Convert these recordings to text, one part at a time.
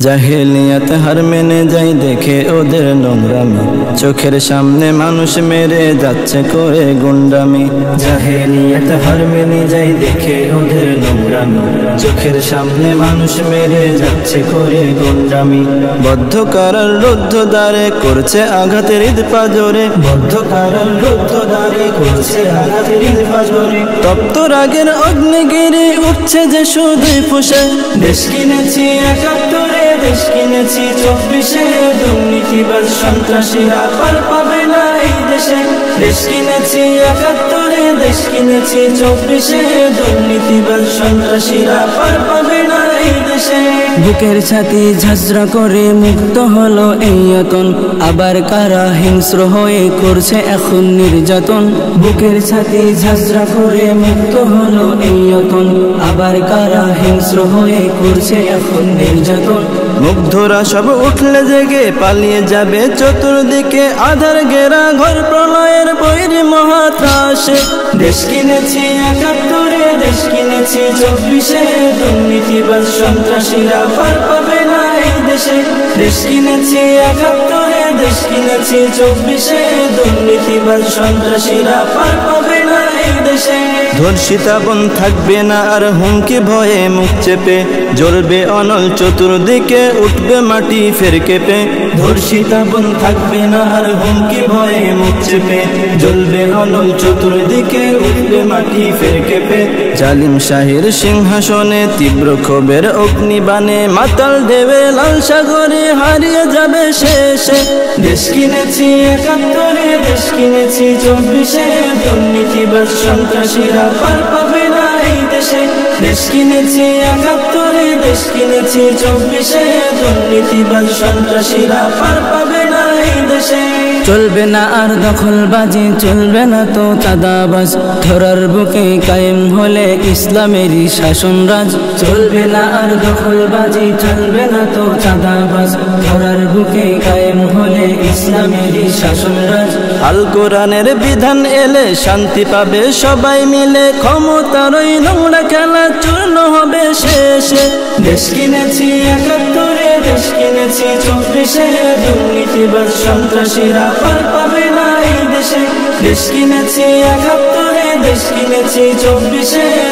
জাহেলিয়াত হার মেনে যায় দেখে ওদের নোংরামি, চোখের সামনে মানুষ মেরে যাচ্ছে করে গুন্ডামি। জাহেলিয়াত হার মেনে যায় দেখে ওদের নোংরামি, চোখের সামনে মানুষ মেরে যাচ্ছে করে গুন্ডামি। বদ্ধ কারার রুদ্ধ দ্বারে করছে আঘাতের ঈদ পাজরে, বদ্ধ কারার রুদ্ধ দ্বারে করছে আঘাতের ঈদ পাজরে। তপ্ত রাগের অগ্নিগিরি উঠছে যে শুধুই ফুসে, দেশ কিনেছি ৭১, দেশ কিনেছি ২৪, দুর্নীতিবাজ সন্ত্রাসীরা পার পাবে না এই দেশে। দেশ কিনেছি ৭১, দেশ কিনেছি ২৪, দুর্নীতিবাজ সন্ত্রাসীরা পার পাবে না এই দেশে। বুকের ছাতি ঝাঁঝরা করে মুক্ত হলো এই আতন, আবার কারা হিংস্র হয়ে করছে এখন নির্যাতন। বুকের ছাতি ঝাঁঝরা করে মুক্ত হলো এই আতন, আবার কারা হিংস্র হয়ে করছে এখন নির্যাতন। মুগ্ধরা সব উঠলে জেগে পালিয়ে যাবে চতুর্দিকে, আধার ঘেরা ঘর প্রলয়ের বৈরী মহাত্রাসে। দেশ কিনেছি ৭১, দেশ কিনেছি ২৪, দুর্নীতিবাজ সন্ত্রাসীরা পার পাবে না এই দেশে। দেশ কিনেছি ৭১, দেশ কিনেছি ২৪, দুর্নীতিবাজ সন্ত্রাসীরা পার পাবে না এই দেশে। ধর্ষিতা বোন থাকবে না আর হুমকি ভয়ে মুখ চেপে, জ্বলবে অনল চতুর্দিকে উঠবে মাটি ফের কেঁপে। ধর্ষিতা বোন থাকবে না আর হুমকি ভয়ে মুখ চেপে, জ্বলবে অনল চতুর্দিকে উঠবে মাটি ফের কেঁপে। জালিম শাহের সিংহাসনে তীব্র ক্ষোভের অগ্নিবাণে, মাতাল দেবে লাল সাগরে হারিয়ে যাবে শেষে। দেশ কিনেছি ৭১, দেশ কিনেছি ২৪, দুর্নীতিবাজ সন্ত্রাসীরা পার পাবে না এই দেশে। দেশ কিনেছি ৭১, দেশ কিনেছি ২৪, দুর্নীতিবাজ সন্ত্রাসীরা পার পাবে না এই দেশে। চলবে না আর দখলবাজি, চলবে না তো চাঁদাবাজ, ধরার বুকে কায়েম হলে ইসলামেরই শাসনরাজ। চলবে না আর দখলবাজি, চলবে না তো চাঁদাবাজ, ধরার বুকে কায়েম হলে ইসলামেরই শাসনরাজ। আল কোরআনের বিধান এলে শান্তি পাবে সবাই মিলে, ক্ষমতার ওই নোংরা খেলা চূর্ণ হবে শেষে। দেশ কিনেছি ৭১, দেশ কিনেছি ২৪, দুর্নীতিবাজ সন্ত্রাসীরা পার পাবে না এই দেশে। দেশ কিনেছি ৭১, দেশ কিনেছি ২৪,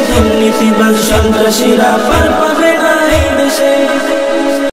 দুর্নীতিবাজ সন্ত্রাসীরা পার পাবে না এই দেশে।